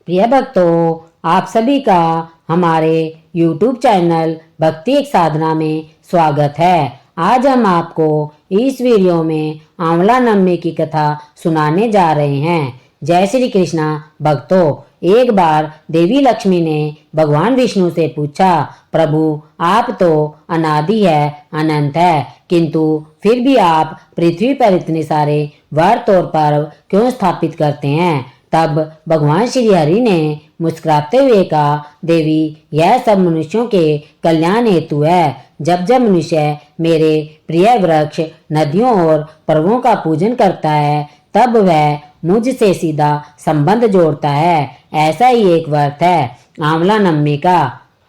प्रिय भक्तों, आप सभी का हमारे YouTube चैनल भक्ति एक साधना में स्वागत है। आज हम आपको इस वीडियो में आंवला नवमी की कथा सुनाने जा रहे हैं। जय श्री कृष्णा भक्तों, एक बार देवी लक्ष्मी ने भगवान विष्णु से पूछा, प्रभु आप तो अनादि है, अनंत है, किंतु फिर भी आप पृथ्वी पर इतने सारे व्रत और पर्व क्यों स्थापित करते हैं। तब भगवान श्री हरि ने मुस्कुराते हुए कहा, देवी यह सब मनुष्यों के कल्याण हेतु है। जब जब मनुष्य मेरे प्रिय वृक्ष, नदियों और पर्वों का पूजन करता है, तब वह मुझसे सीधा संबंध जोड़ता है। ऐसा ही एक व्रत है आंवला नवमी का।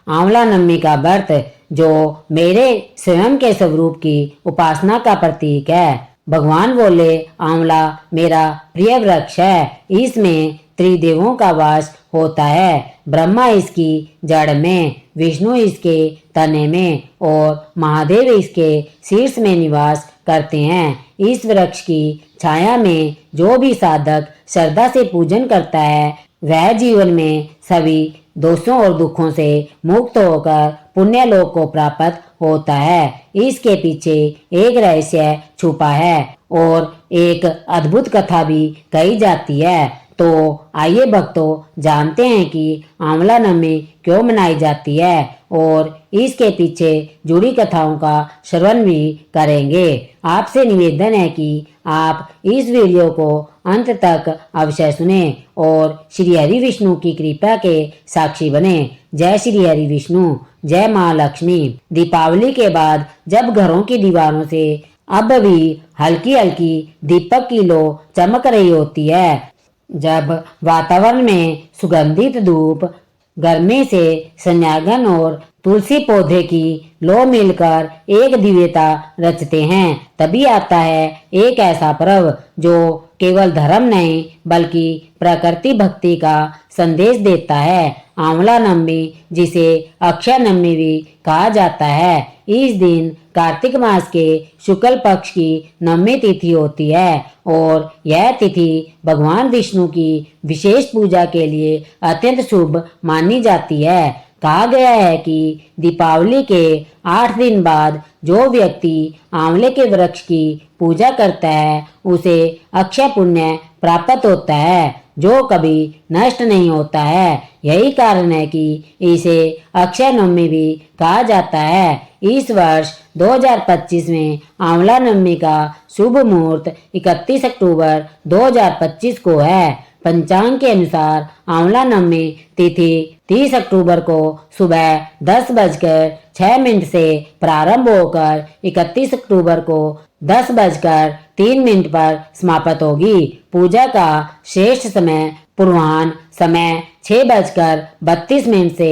आंवला नवमी का व्रत जो मेरे स्वयं के स्वरूप की उपासना का प्रतीक है। भगवान बोले, आंवला मेरा प्रिय वृक्ष है, इसमें त्रिदेवों का वास होता है। ब्रह्मा इसकी जड़ में, विष्णु इसके तने में और महादेव इसके शीर्ष में निवास करते हैं। इस वृक्ष की छाया में जो भी साधक श्रद्धा से पूजन करता है, वह जीवन में सभी दोषों और दुखों से मुक्त होकर पुण्य लोक को प्राप्त होता है। इसके पीछे एक रहस्य छुपा है और एक अद्भुत कथा भी कही जाती है। तो आइए भक्तों, जानते हैं कि आंवला नवमी क्यों मनाई जाती है और इसके पीछे जुड़ी कथाओं का श्रवण भी करेंगे। आपसे निवेदन है कि आप इस वीडियो को अंत तक अवश्य सुने और श्री हरि विष्णु की कृपा के साक्षी बने। जय श्री हरि विष्णु, जय माँ लक्ष्मी। दीपावली के बाद जब घरों की दीवारों से अब भी हल्की हल्की दीपक की लो चमक रही होती है, जब वातावरण में सुगंधित धूप, गर्मी से संयागन और तुलसी पौधे की लो मिलकर एक दिव्यता रचते हैं, तभी आता है एक ऐसा पर्व जो केवल धर्म नहीं बल्कि प्रकृति भक्ति का संदेश देता है। आंवला नवमी, जिसे अक्षय नवमी भी कहा जाता है, इस दिन कार्तिक मास के शुक्ल पक्ष की नवमी तिथि होती है और यह तिथि भगवान विष्णु की विशेष पूजा के लिए अत्यंत शुभ मानी जाती है। कहा गया है कि दीपावली के 8 दिन बाद जो व्यक्ति आंवले के वृक्ष की पूजा करता है, उसे अक्षय पुण्य प्राप्त होता है जो कभी नष्ट नहीं होता है। यही कारण है कि इसे अक्षय नवमी भी कहा जाता है। इस वर्ष 2025 में आंवला नवमी का शुभ मुहूर्त 31 अक्टूबर 2025 को है। पंचांग के अनुसार आंवला नवमी तिथि 30 अक्टूबर को सुबह 10:06 से प्रारंभ होकर 31 अक्टूबर को 10:03 पर समाप्त होगी। पूजा का श्रेष्ठ समय पूर्वाह्न समय 6:32 से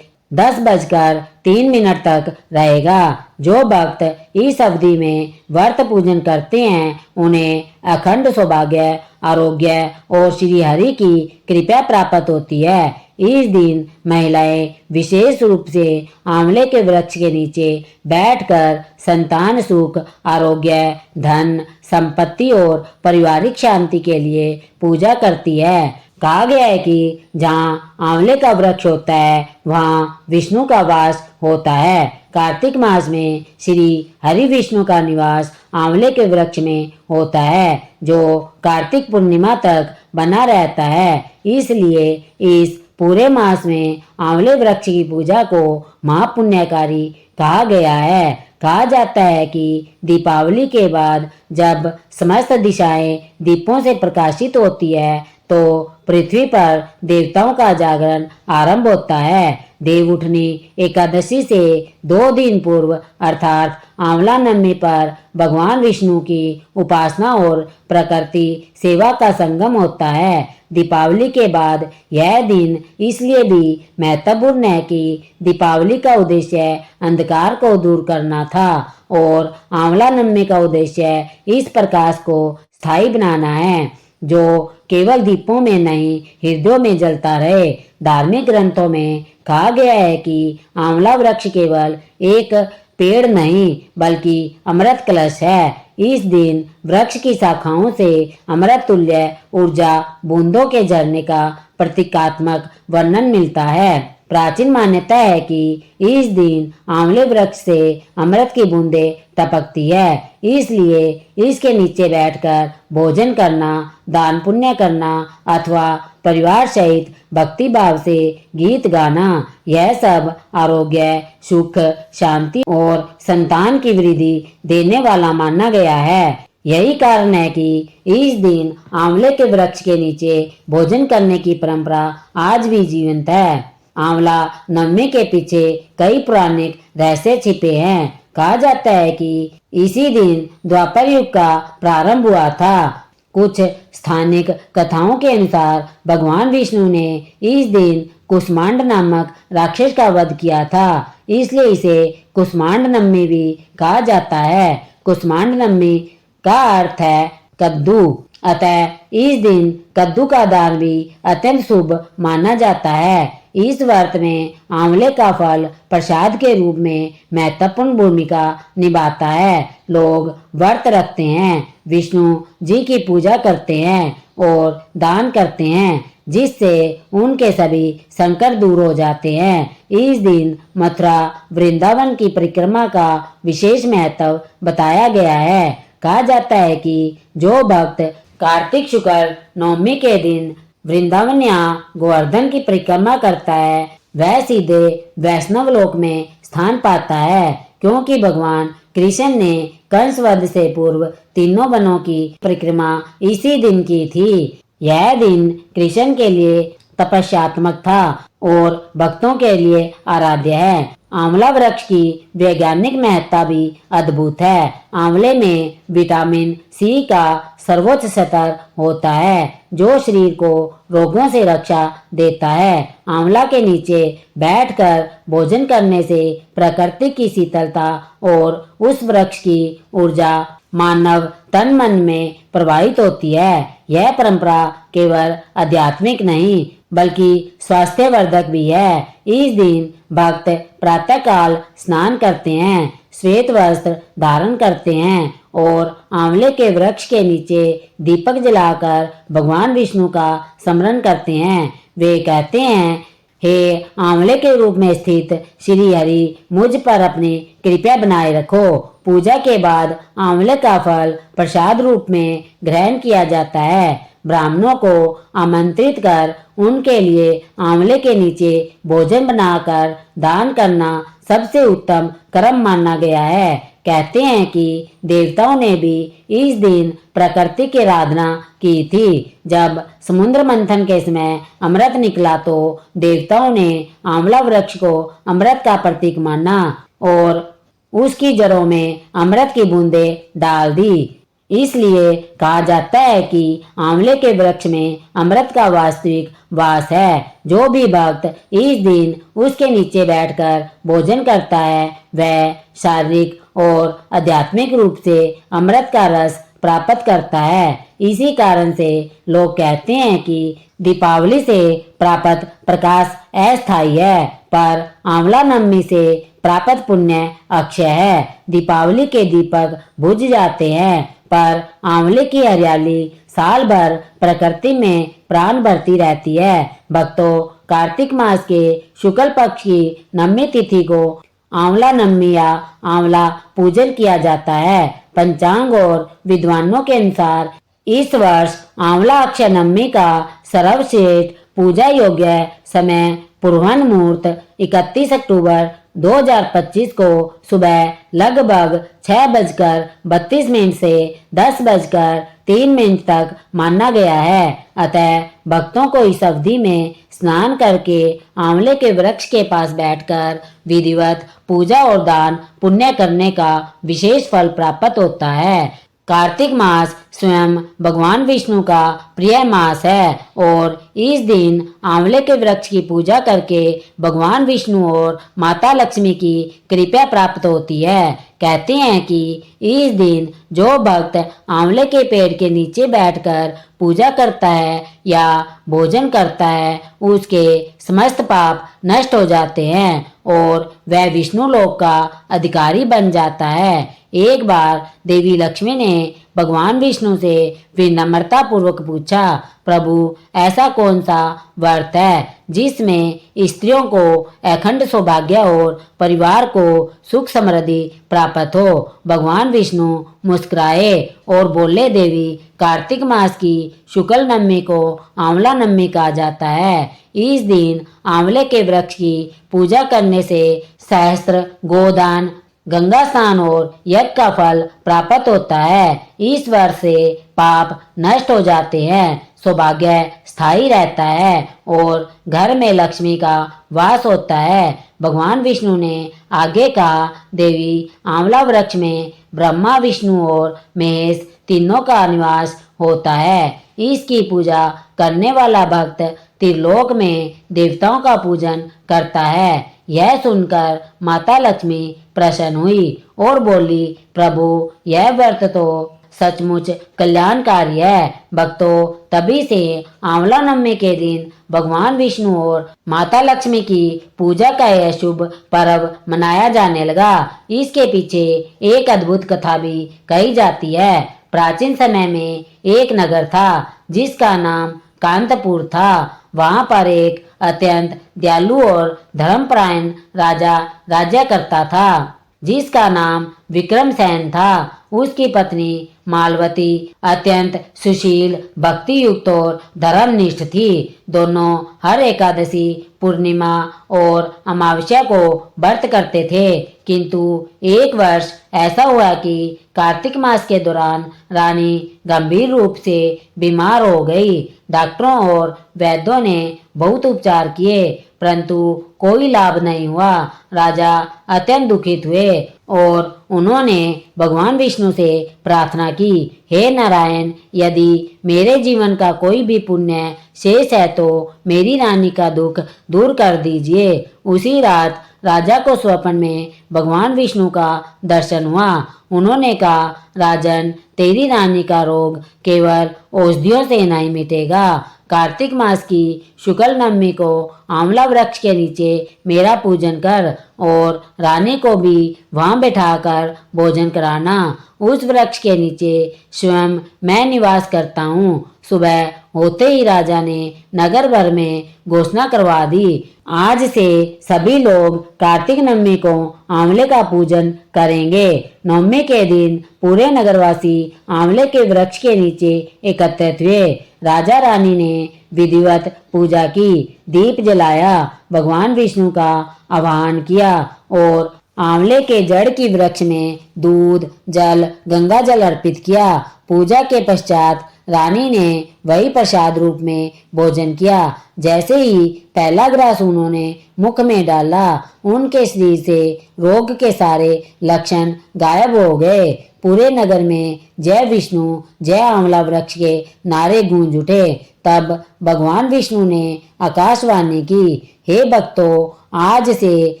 10:03 तक रहेगा। जो भक्त इस अवधि में व्रत पूजन करते हैं, उन्हें अखंड सौभाग्य, आरोग्य और श्री हरि की कृपा प्राप्त होती है। इस दिन महिलाएं विशेष रूप से आंवले के वृक्ष के नीचे बैठकर संतान सुख, आरोग्य, धन, संपत्ति और पारिवारिक शांति के लिए पूजा करती है। कहा गया है कि जहाँ आंवले का वृक्ष होता है, वहाँ विष्णु का वास होता है। कार्तिक मास में श्री हरि विष्णु का निवास आंवले के वृक्ष में होता है, जो कार्तिक पूर्णिमा तक बना रहता है। इसलिए इस पूरे मास में आंवले वृक्ष की पूजा को महापुण्यकारी कहा गया है। कहा जाता है कि दीपावली के बाद जब समस्त दिशाएं दीपों से प्रकाशित होती है, तो पृथ्वी पर देवताओं का जागरण आरंभ होता है। देवउठनी एकादशी से 2 दिन पूर्व अर्थात आंवला नवमी पर भगवान विष्णु की उपासना और प्रकृति सेवा का संगम होता है। दीपावली के बाद यह दिन इसलिए भी महत्वपूर्ण है कि दीपावली का उद्देश्य अंधकार को दूर करना था और आंवला नवमी का उद्देश्य इस प्रकाश को स्थायी बनाना है, जो केवल दीपों में नहीं हृदयों में जलता रहे। धार्मिक ग्रंथों में कहा गया है कि आंवला वृक्ष केवल एक पेड़ नहीं बल्कि अमृत कलश है। इस दिन वृक्ष की शाखाओं से अमृत तुल्य ऊर्जा बूंदों के झरने का प्रतीकात्मक वर्णन मिलता है। प्राचीन मान्यता है कि इस दिन आंवले वृक्ष से अमृत की बूंदें टपकती है, इसलिए इसके नीचे बैठकर भोजन करना, दान पुण्य करना अथवा परिवार सहित भक्ति भाव से गीत गाना, यह सब आरोग्य, सुख, शांति और संतान की वृद्धि देने वाला माना गया है। यही कारण है कि इस दिन आंवले के वृक्ष के नीचे भोजन करने की परंपरा आज भी जीवंत है। आंवला नवमी के पीछे कई पौराणिक रहस्य छिपे हैं। कहा जाता है कि इसी दिन द्वापर युग का प्रारंभ हुआ था। कुछ स्थानिक कथाओं के अनुसार भगवान विष्णु ने इस दिन कुष्मांड नामक राक्षस का वध किया था, इसलिए इसे कुष्मांड नवमी भी कहा जाता है। कुष्मांड नवमी का अर्थ है कद्दू, अतः इस दिन कद्दू का दान भी अत्यंत शुभ माना जाता है। इस व्रत में आंवले का फल प्रसाद के रूप में महत्वपूर्ण भूमिका निभाता है। लोग व्रत रखते हैं, विष्णु जी की पूजा करते हैं और दान करते हैं, जिससे उनके सभी संकट दूर हो जाते हैं। इस दिन मथुरा वृंदावन की परिक्रमा का विशेष महत्व बताया गया है। कहा जाता है कि जो भक्त कार्तिक शुक्ल नवमी के दिन वृंदावन या गोवर्धन की परिक्रमा करता है, वह सीधे वैष्णव लोक में स्थान पाता है, क्योंकि भगवान कृष्ण ने कंस वध से पूर्व तीनों वनों की परिक्रमा इसी दिन की थी। यह दिन कृष्ण के लिए तपस्यात्मक था और भक्तों के लिए आराध्य है। आंवला वृक्ष की वैज्ञानिक महत्ता भी अद्भुत है। आंवले में विटामिन सी का सर्वोच्च स्तर होता है, जो शरीर को रोगों से रक्षा देता है। आंवला के नीचे बैठकर भोजन करने से प्रकृति की शीतलता और उस वृक्ष की ऊर्जा मानव तन मन में प्रवाहित होती है। यह परंपरा केवल आध्यात्मिक नहीं बल्कि स्वास्थ्यवर्धक भी है। इस दिन भक्त प्रातःकाल स्नान करते हैं, श्वेत वस्त्र धारण करते हैं और आंवले के वृक्ष के नीचे दीपक जलाकर भगवान विष्णु का स्मरण करते हैं। वे कहते हैं, हे आंवले के रूप में स्थित श्री हरि, मुझ पर अपनी कृपा बनाए रखो। पूजा के बाद आंवले का फल प्रसाद रूप में ग्रहण किया जाता है। ब्राह्मणों को आमंत्रित कर उनके लिए आंवले के नीचे भोजन बनाकर दान करना सबसे उत्तम कर्म माना गया है। कहते हैं कि देवताओं ने भी इस दिन प्रकृति की आराधना की थी। जब समुद्र मंथन के समय अमृत निकला तो देवताओं ने आंवला वृक्ष को अमृत का प्रतीक माना और उसकी जड़ों में अमृत की बूंदें डाल दी। इसलिए कहा जाता है कि आंवले के वृक्ष में अमृत का वास्तविक वास है। जो भी भक्त इस दिन उसके नीचे बैठकर भोजन करता है, वह शारीरिक और आध्यात्मिक रूप से अमृत का रस प्राप्त करता है। इसी कारण से लोग कहते हैं कि दीपावली से प्राप्त प्रकाश अस्थायी है, पर आंवला नवमी से प्राप्त पुण्य अक्षय है। दीपावली के दीपक बुझ जाते हैं, पर आंवले की हरियाली साल भर प्रकृति में प्राण भरती रहती है। भक्तों, कार्तिक मास के शुक्ल पक्ष की नवमी तिथि को आंवला नवमी या आंवला पूजन किया जाता है। पंचांग और विद्वानों के अनुसार इस वर्ष आंवला अक्षय नवमी का सर्वश्रेष्ठ पूजा योग्य समय पूर्वाह्न मुहूर्त 31 अक्टूबर 2025 को सुबह लगभग 6:32 से 10:03 तक माना गया है। अतः भक्तों को इस अवधि में स्नान करके आंवले के वृक्ष के पास बैठकर विधिवत पूजा और दान पुण्य करने का विशेष फल प्राप्त होता है। कार्तिक मास स्वयं भगवान विष्णु का प्रिय मास है और इस दिन आंवले के वृक्ष की पूजा करके भगवान विष्णु और माता लक्ष्मी की कृपा प्राप्त होती है। कहते हैं कि इस दिन जो भक्त आंवले के पेड़ के नीचे बैठकर पूजा करता है या भोजन करता है, उसके समस्त पाप नष्ट हो जाते हैं और वह विष्णु लोक का अधिकारी बन जाता है। एक बार देवी लक्ष्मी ने भगवान विष्णु से विनम्रता पूर्वक पूछा, प्रभु ऐसा कौन सा व्रत है जिसमें स्त्रियों को अखंड सौभाग्य और परिवार को सुख समृद्धि प्राप्त हो। भगवान विष्णु मुस्कुराए और बोले, देवी कार्तिक मास की शुक्ल नवमी को आंवला नवमी कहा जाता है। इस दिन आंवले के वृक्ष की पूजा करने से सहस्त्र गोदान, गंगा स्नान और यज्ञ का फल प्राप्त होता है। इस वर्ष से पाप नष्ट हो जाते हैं, सौभाग्य स्थायी रहता है और घर में लक्ष्मी का वास होता है। भगवान विष्णु ने आगे कहा, देवी आंवला वृक्ष में ब्रह्मा, विष्णु और महेश तीनों का निवास होता है। इसकी पूजा करने वाला भक्त त्रिलोक में देवताओं का पूजन करता है। यह सुनकर माता लक्ष्मी प्रसन्न हुई और बोली, प्रभु यह व्रत तो सचमुच कल्याणकारी है। भक्तों, तभी से आंवला नवमी के दिन भगवान विष्णु और माता लक्ष्मी की पूजा का यह शुभ पर्व मनाया जाने लगा। इसके पीछे एक अद्भुत कथा भी कही जाती है। प्राचीन समय में एक नगर था जिसका नाम कांतपुर था। वहां पर एक अत्यंत दयालु और धर्मपरायण राजा राज्य करता था जिसका नाम विक्रमसेन था। उसकी पत्नी मालवती अत्यंत सुशील, भक्ति युक्त और धर्मनिष्ठ थी। दोनों हर एकादशी, पूर्णिमा और अमावस्या को व्रत करते थे। किंतु एक वर्ष ऐसा हुआ कि कार्तिक मास के दौरान रानी गंभीर रूप से बीमार हो गई। डॉक्टरों और वैद्यों ने बहुत उपचार किए परंतु कोई लाभ नहीं हुआ। राजा अत्यंत दुखित हुए और उन्होंने भगवान विष्णु से प्रार्थना की, हे नारायण, यदि मेरे जीवन का कोई भी पुण्य शेष है तो मेरी रानी का दुख दूर कर दीजिए। उसी रात राजा को स्वप्न में भगवान विष्णु का दर्शन हुआ। उन्होंने कहा, राजन, तेरी रानी का रोग केवल औषधियों से नहीं मिटेगा। कार्तिक मास की शुक्ल नवमी को आंवला वृक्ष के नीचे मेरा पूजन कर और रानी को भी वहां बैठाकर भोजन कराना। उस वृक्ष के नीचे स्वयं मैं निवास करता हूँ। सुबह होते ही राजा ने नगर भर में घोषणा करवा दी, आज से सभी लोग कार्तिक नवमी को आंवले का पूजन करेंगे। नवमी के दिन पूरे नगरवासी आंवले के वृक्ष के नीचे एकत्रित हुए। राजा रानी ने विधिवत पूजा की, दीप जलाया, भगवान विष्णु का आवाहन किया और आंवले के जड़ की वृक्ष में दूध, जल, गंगा जल अर्पित किया। पूजा के पश्चात रानी ने वही प्रसाद रूप में भोजन किया। जैसे ही पहला ग्रास उन्होंने मुख में डाला, उनके शरीर से रोग के सारे लक्षण गायब हो गए। पूरे नगर में जय विष्णु, जय आंवला वृक्ष के नारे गूंज उठे। तब भगवान विष्णु ने आकाशवाणी की, हे भक्तों, आज से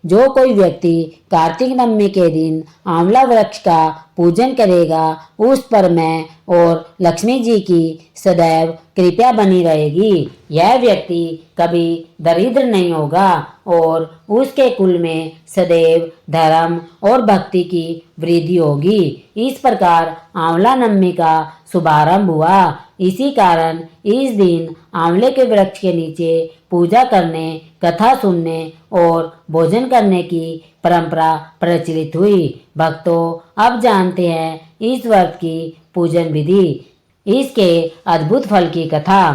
जो कोई व्यक्ति कार्तिक नवमी के दिन आंवला वृक्ष का पूजन करेगा, उस पर मैं और लक्ष्मी जी की सदैव कृपा बनी रहेगी। यह व्यक्ति कभी दरिद्र नहीं होगा और उसके कुल में सदैव धर्म और भक्ति की वृद्धि होगी। इस प्रकार आंवला नवमी का शुभारंभ हुआ। इसी कारण इस दिन आंवले के वृक्ष के नीचे पूजा करने, कथा सुनने और भोजन करने की परंपरा प्रचलित हुई। भक्तों, अब जानते हैं इस व्रत की पूजन विधि, इसके अद्भुत फल की कथा।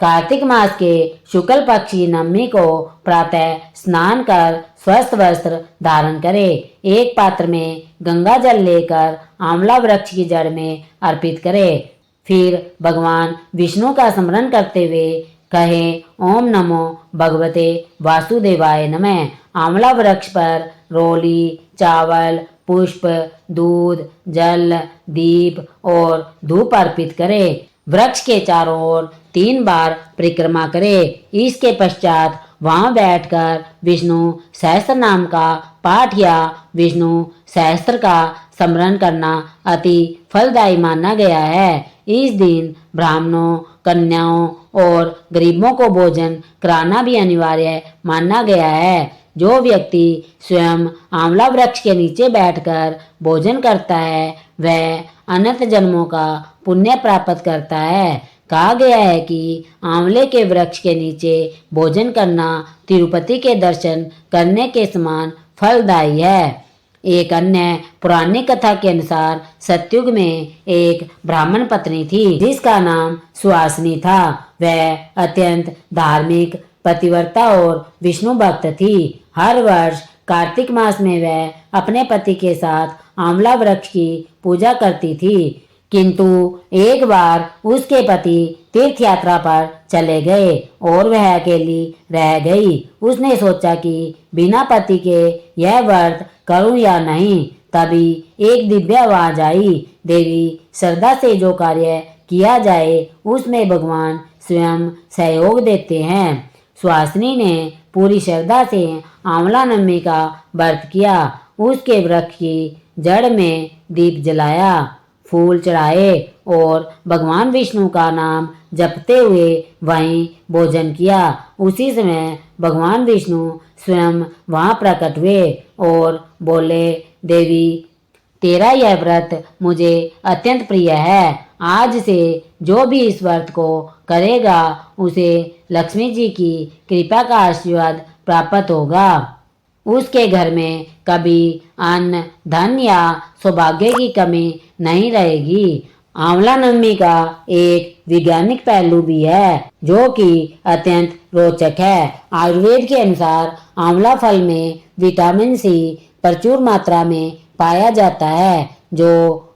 कार्तिक मास के शुक्ल पक्ष की नवमी को प्रातः स्नान कर स्वस्थ वस्त्र धारण करें। एक पात्र में गंगा जल लेकर आंवला वृक्ष की जड़ में अर्पित करें। फिर भगवान विष्णु का स्मरण करते हुए कहे, ओम नमो भगवते वासुदेवाय नमः। आंवला वृक्ष पर रोली, चावल, पुष्प, दूध, जल, दीप और धूप अर्पित करें। वृक्ष के चारों ओर 3 बार परिक्रमा करें। इसके पश्चात वहां बैठकर विष्णु सहस्त्र नाम का पाठ या विष्णु सहस्त्र का स्मरण करना अति फलदायी माना गया है। इस दिन ब्राह्मणों, कन्याओं और गरीबों को भोजन कराना भी अनिवार्य माना गया है। जो व्यक्ति स्वयं आंवला वृक्ष के नीचे बैठकर भोजन करता है वह अनंत जन्मों का पुण्य प्राप्त करता है। कहा गया है कि आंवले के वृक्ष के नीचे भोजन करना तिरुपति के दर्शन करने के समान फलदायी है। एक अन्य पुरानी कथा के अनुसार सतयुग में एक ब्राह्मण पत्नी थी जिसका नाम सुहासिनी था। वह अत्यंत धार्मिक, पतिव्रता और विष्णु भक्त थी। हर वर्ष कार्तिक मास में वह अपने पति के साथ आंवला वृक्ष की पूजा करती थी, किंतु एक बार उसके पति तीर्थ यात्रा पर चले गए और वह अकेली रह गई। उसने सोचा कि बिना पति के यह व्रत करूं या नहीं। तभी एक दिव्य आवाज आई। देवी श्रद्धा से जो कार्य किया जाए उसमें भगवान स्वयं सहयोग देते हैं। सुहासिनी ने पूरी श्रद्धा से आंवला नवमी का व्रत किया। उसके वृक्ष की जड़ में दीप जलाया, फूल चढ़ाए और भगवान विष्णु का नाम जपते हुए वहीं भोजन किया। उसी समय भगवान विष्णु स्वयं वहां प्रकट हुए और बोले, देवी तेरा यह व्रत मुझे अत्यंत प्रिय है। आज से जो भी इस व्रत को करेगा उसे लक्ष्मी जी की कृपा का आशीर्वाद प्राप्त होगा। उसके घर में कभी अन्न, धन या सौभाग्य की कमी नहीं रहेगी। आंवला नवमी का एक वैज्ञानिक पहलू भी है जो कि अत्यंत रोचक है। आयुर्वेद के अनुसार आंवला फल में विटामिन सी प्रचुर मात्रा में पाया जाता है जो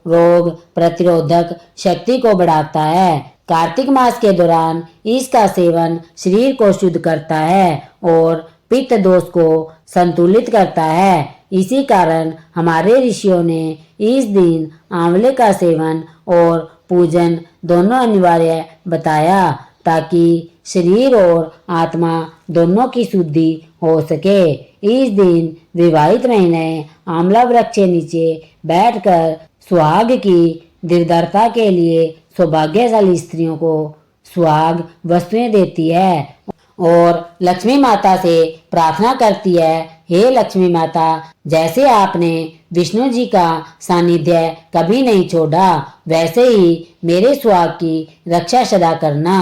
रोग प्रतिरोधक शक्ति को बढ़ाता है। कार्तिक मास के दौरान इसका सेवन शरीर को शुद्ध करता है और पित्त दोष को संतुलित करता है। इसी कारण हमारे ऋषियों ने इस दिन आंवले का सेवन और पूजन दोनों अनिवार्य बताया ताकि शरीर और आत्मा दोनों की शुद्धि हो सके। इस दिन विवाहित महिलाएं आंवला वृक्ष के नीचे बैठकर सुहाग की दृढ़ता के लिए सौभाग्यशाली स्त्रियों को सुहाग वस्तुएं देती है और लक्ष्मी माता से प्रार्थना करती है, हे लक्ष्मी माता, जैसे आपने विष्णु जी का सानिध्य कभी नहीं छोड़ा वैसे ही मेरे सुहाग की रक्षा सदा करना।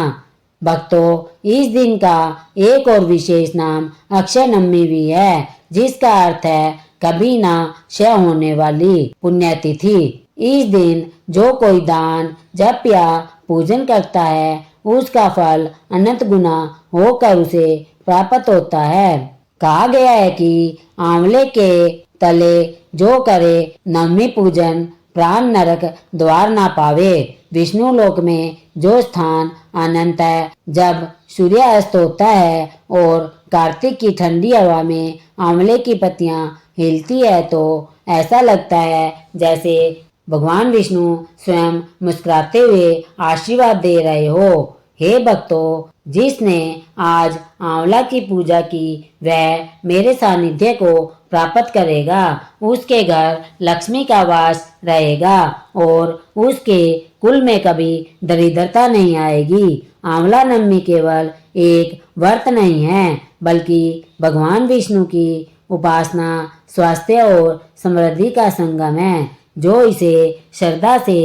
भक्तों, इस दिन का एक और विशेष नाम अक्षय नवमी भी है जिसका अर्थ है कभी ना क्षय होने वाली पुण्यतिथि। इस दिन जो कोई दान, जप या पूजन करता है उसका फल अनंत गुना होकर उसे प्राप्त होता है। कहा गया है कि आंवले के तले जो करे नवमी पूजन प्राण नरक द्वार ना पावे। विष्णु लोक में जो स्थान अनंत है, जब सूर्य अस्त होता है और कार्तिक की ठंडी हवा में आंवले की पत्तियां हिलती है तो ऐसा लगता है जैसे भगवान विष्णु स्वयं मुस्कुराते हुए आशीर्वाद दे रहे हो। हे भक्तों, जिसने आज आंवला की पूजा की वह मेरे सानिध्य को प्राप्त करेगा। उसके घर लक्ष्मी का वास रहेगा और उसके कुल में कभी दरिद्रता नहीं आएगी। आंवला नवमी केवल एक व्रत नहीं है बल्कि भगवान विष्णु की उपासना, स्वास्थ्य और समृद्धि का संगम है। जो इसे श्रद्धा से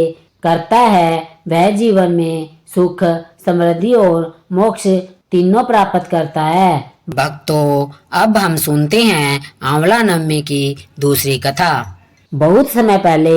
करता है वह जीवन में सुख, समृद्धि और मोक्ष तीनों प्राप्त करता है। भक्तों, अब हम सुनते हैं आंवला नवमी की दूसरी कथा। बहुत समय पहले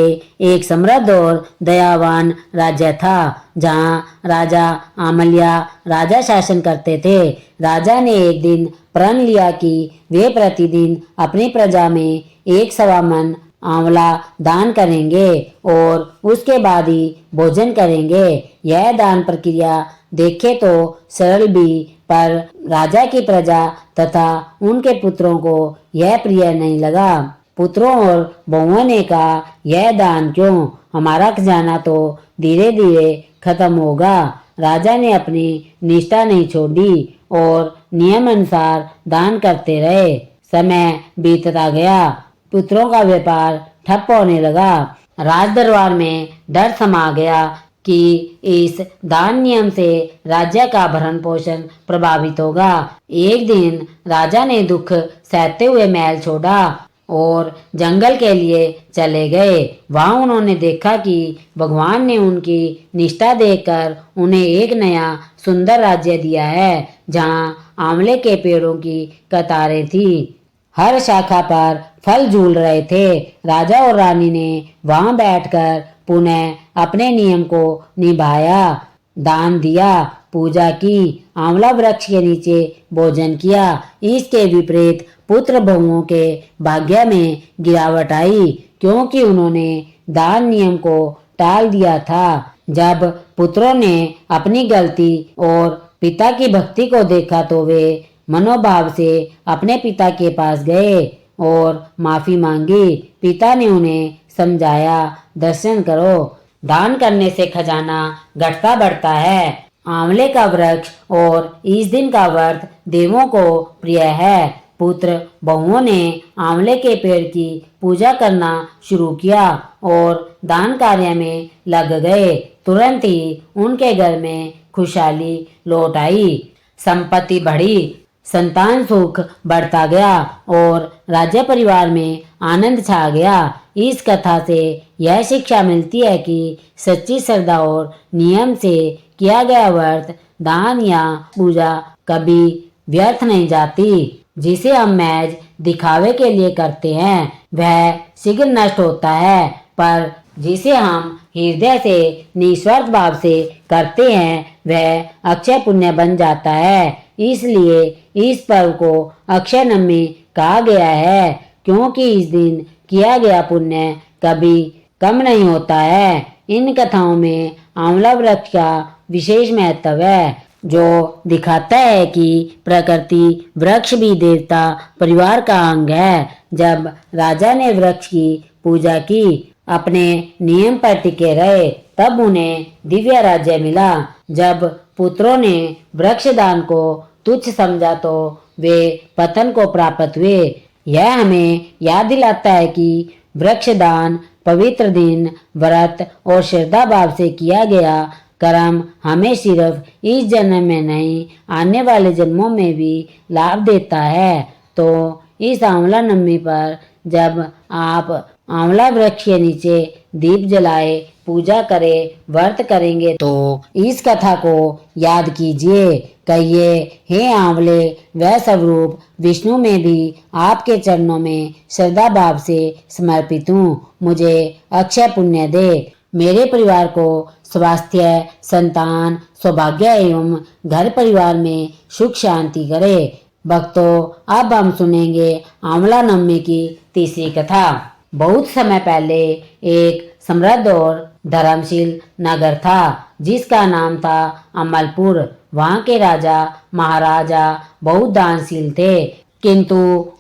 एक समृद्ध और दयावान राज्य था जहाँ राजा आमल्या राजा शासन करते थे। राजा ने एक दिन प्रण लिया कि वे प्रतिदिन अपनी प्रजा में 1 मन आंवला दान करेंगे और उसके बाद ही भोजन करेंगे। यह दान प्रक्रिया देखे तो सरल भी, पर राजा की प्रजा तथा उनके पुत्रों को यह प्रिय नहीं लगा। पुत्रों और बहुओं ने कहा, यह दान क्यों, हमारा खजाना तो धीरे धीरे खत्म होगा। राजा ने अपनी निष्ठा नहीं छोड़ी और नियम अनुसार दान करते रहे। समय बीतता गया, पुत्रों का व्यापार ठप होने लगा। राज दरबार में डर समा गया। कि इस दान नियम से राज्य का भरण पोषण प्रभावित होगा। एक दिन राजा ने दुख सहते हुए महल छोड़ा और जंगल के लिए चले गए। वहां उन्होंने देखा कि भगवान ने उनकी निष्ठा देखकर उन्हें एक नया सुंदर राज्य दिया है, जहां आंवले के पेड़ों की कतारें थी। हर शाखा पर फल झूल रहे थे। राजा और रानी ने वहां बैठकर पुनः अपने नियम को निभाया, दान दिया, पूजा की, आंवला वृक्ष के नीचे भोजन किया। इसके विपरीत पुत्र बहुओं के भाग्य में गिरावट आई, क्योंकि उन्होंने दान नियम को टाल दिया था। जब पुत्रों ने अपनी गलती और पिता की भक्ति को देखा तो वे मनोभाव से अपने पिता के पास गए और माफी मांगी। पिता ने उन्हें समझाया, दर्शन करो, दान करने से खजाना घटता बढ़ता है। आंवले का वृक्ष और इस दिन का व्रत देवों को प्रिय है। पुत्र बहुओं ने आंवले के पेड़ की पूजा करना शुरू किया और दान कार्य में लग गए। तुरंत ही उनके घर में खुशहाली लौट आई, संपत्ति बढ़ी, संतान सुख बढ़ता गया और राज्य परिवार में आनंद छा गया। इस कथा से यह शिक्षा मिलती है कि सच्ची श्रद्धा और नियम से किया गया व्रत, दान या पूजा कभी व्यर्थ नहीं जाती। जिसे हम महज दिखावे के लिए करते हैं वह शीघ्र नष्ट होता है, पर जिसे हम हृदय से निस्वार्थ भाव से करते हैं वह अक्षय पुण्य बन जाता है। इसलिए इस पर्व को अक्षय नवमी कहा गया है, क्योंकि इस दिन किया गया पुण्य कभी कम नहीं होता है। इन कथाओं में आंवला वृक्ष का विशेष महत्व है, जो दिखाता है कि प्रकृति वृक्ष भी देवता परिवार का अंग है। जब राजा ने वृक्ष की पूजा की, अपने नियम पर टिके रहे, तब उन्हें दिव्य राज्य मिला। जब पुत्रों ने वृक्ष दान को तुच्छ समझा तो वे पतन को प्राप्त हुए। यह हमें याद दिलाता है कि वृक्ष दान, पवित्र दिन, व्रत और श्रद्धा भाव से किया गया कर्म हमें सिर्फ इस जन्म में नहीं, आने वाले जन्मों में भी लाभ देता है। तो इस आंवला नवमी पर जब आप आंवला वृक्ष के नीचे दीप जलाए, पूजा करें, व्रत करेंगे तो इस कथा को याद कीजिए। कहिए, हे आंवले वह स्वरूप विष्णु में भी आपके चरणों में श्रद्धा भाव से समर्पित हूँ। मुझे अक्षय पुण्य दे, मेरे परिवार को स्वास्थ्य, संतान, सौभाग्य एवं घर परिवार में सुख शांति करे। भक्तों, अब हम सुनेंगे आंवला नवमी की तीसरी कथा। बहुत समय पहले एक समृद्ध और धर्मशील नगर था, जिसका नाम था अमलपुर। वहाँ के राजा महाराजा बहुत दानशील थे, किंतु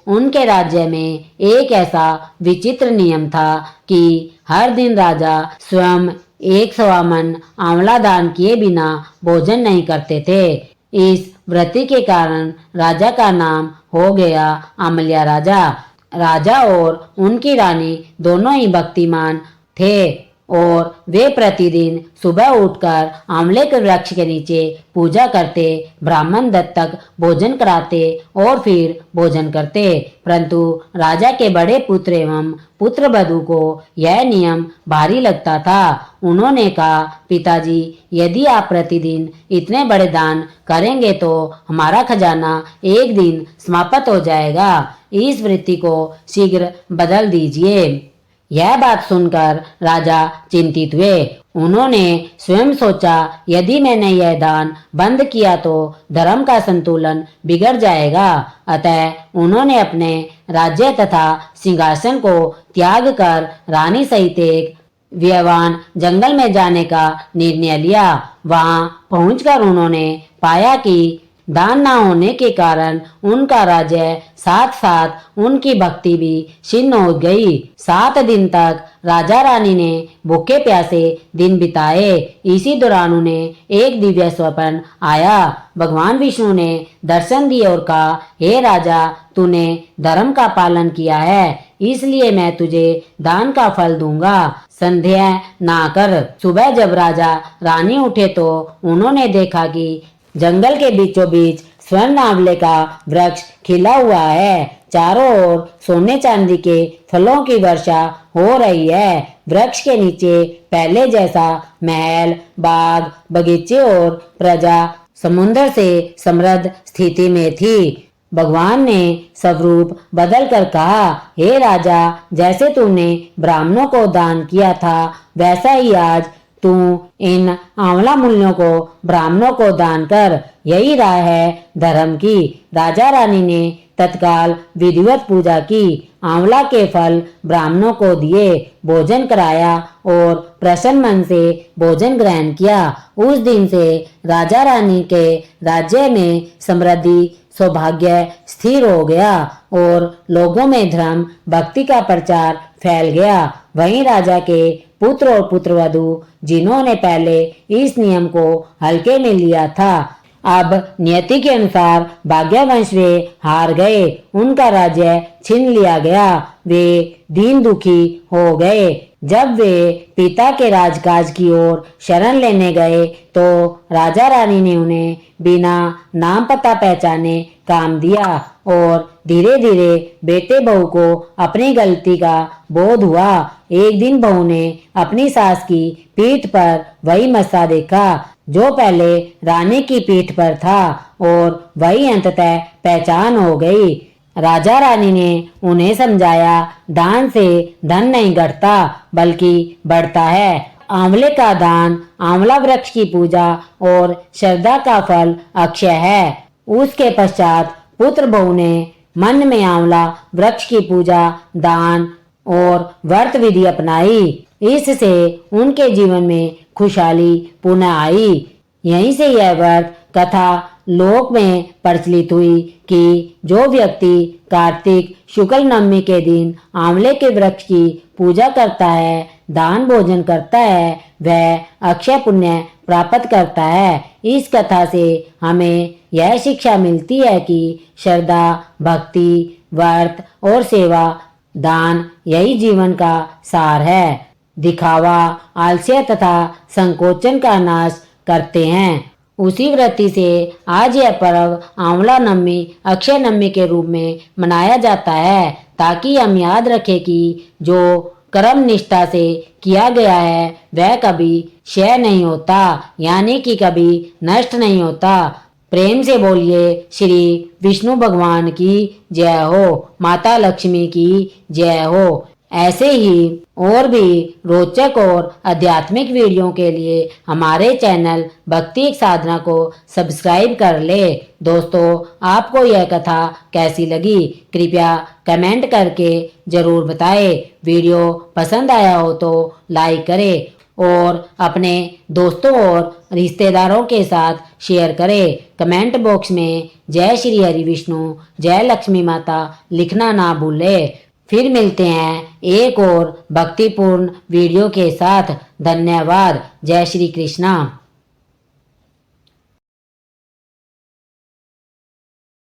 उनके राज्य में एक ऐसा विचित्र नियम था कि हर दिन राजा स्वयं 1 मन आंवला दान किए बिना भोजन नहीं करते थे। इस व्रति के कारण राजा का नाम हो गया अमल्या राजा। राजा और उनकी रानी दोनों ही भक्तिमान थे और वे प्रतिदिन सुबह उठकर आंवले के वृक्ष के नीचे पूजा करते, ब्राह्मण दत्तक भोजन कराते और फिर भोजन करते। परंतु राजा के बड़े पुत्र एवं पुत्र वधू को यह नियम भारी लगता था। उन्होंने कहा, पिताजी, यदि आप प्रतिदिन इतने बड़े दान करेंगे तो हमारा खजाना एक दिन समाप्त हो जाएगा। इस वृत्ति को शीघ्र बदल दीजिए। यह बात सुनकर राजा चिंतित हुए। उन्होंने स्वयं सोचा, यदि मैंने यह दान बंद किया तो धर्म का संतुलन बिगड़ जाएगा। अतः उन्होंने अपने राज्य तथा सिंहासन को त्याग कर रानी सहित एक व्यवान जंगल में जाने का निर्णय लिया। वहां पहुंचकर उन्होंने पाया कि दान न होने के कारण उनका राज्य साथ साथ उनकी भक्ति भी क्षीण हो गई। 7 दिन तक राजा रानी ने भूखे प्यासे दिन बिताए। इसी दौरान उन्हें एक दिव्य स्वप्न आया। भगवान विष्णु ने दर्शन दिए और कहा, हे राजा, तूने धर्म का पालन किया है, इसलिए मैं तुझे दान का फल दूंगा। संध्या ना कर। सुबह जब राजा रानी उठे तो उन्होंने देखा कि जंगल के बीचों बीच स्वर्ण आंवले का वृक्ष खिला हुआ है। चारों ओर सोने चांदी के फलों की वर्षा हो रही है। वृक्ष के नीचे पहले जैसा महल, बाग, बगीचे और प्रजा समुद्र से समृद्ध स्थिति में थी। भगवान ने स्वरूप बदल कर कहा, हे राजा, जैसे तूने ब्राह्मणों को दान किया था वैसा ही आज तू इन आंवला मूल्यों को ब्राह्मणों को दान कर। यही राह है धर्म की। राजा रानी ने तत्काल विधिवत पूजा की, आंवला के फल ब्राह्मणों को दिए, भोजन कराया और प्रसन्न मन से भोजन ग्रहण किया। उस दिन से राजा रानी के राज्य में समृद्धि सौभाग्य स्थिर हो गया और लोगों में धर्म भक्ति का प्रचार फैल गया। वहीं राजा के पुत्र और पुत्रवधू जिन्होंने पहले इस नियम को हल्के में लिया था, अब नियति के अनुसार भाग्यवश वे हार गए। उनका राज्य छीन लिया गया। वे दीन दुखी हो गए। जब वे पिता के राजकाज की ओर शरण लेने गए तो राजा रानी ने उन्हें बिना नाम पता पहचाने काम दिया और धीरे धीरे बेटे बहू को अपनी गलती का बोध हुआ। एक दिन बहू ने अपनी सास की पीठ पर वही मस्सा देखा जो पहले रानी की पीठ पर था और वही अंततः पहचान हो गई। राजा रानी ने उन्हें समझाया, दान से धन नहीं घटता बल्कि बढ़ता है। आंवले का दान, आंवला वृक्ष की पूजा और श्रद्धा का फल अक्षय है। उसके पश्चात पुत्र बहू ने मन में आंवला वृक्ष की पूजा, दान और व्रत विधि अपनाई। इससे उनके जीवन में खुशहाली पुनः आई। यहीं से यह व्रत कथा लोक में प्रचलित हुई कि जो व्यक्ति कार्तिक शुक्ल नवमी के दिन आंवले के वृक्ष की पूजा करता है, दान भोजन करता है, वह अक्षय पुण्य प्राप्त करता है। इस कथा से हमें यह शिक्षा मिलती है कि श्रद्धा, भक्ति, व्रत और सेवा, दान यही जीवन का सार है। दिखावा, आलस्य तथा संकोचन का नाश करते हैं। उसी वृत्ति से आज यह पर्व आंवला नवमी, अक्षय नवमी के रूप में मनाया जाता है, ताकि हम याद रखें कि जो कर्म निष्ठा से किया गया है वह कभी क्षय नहीं होता, यानी कि कभी नष्ट नहीं होता। प्रेम से बोलिए श्री विष्णु भगवान की जय हो, माता लक्ष्मी की जय हो। ऐसे ही और भी रोचक और आध्यात्मिक वीडियो के लिए हमारे चैनल भक्ति एक साधना को सब्सक्राइब कर ले। दोस्तों, आपको यह कथा कैसी लगी कृपया कमेंट करके जरूर बताएं। वीडियो पसंद आया हो तो लाइक करें और अपने दोस्तों और रिश्तेदारों के साथ शेयर करें। कमेंट बॉक्स में जय श्री हरि विष्णु, जय लक्ष्मी माता लिखना ना भूलें। फिर मिलते हैं एक और भक्तिपूर्ण वीडियो के साथ। धन्यवाद। जय श्री कृष्णा।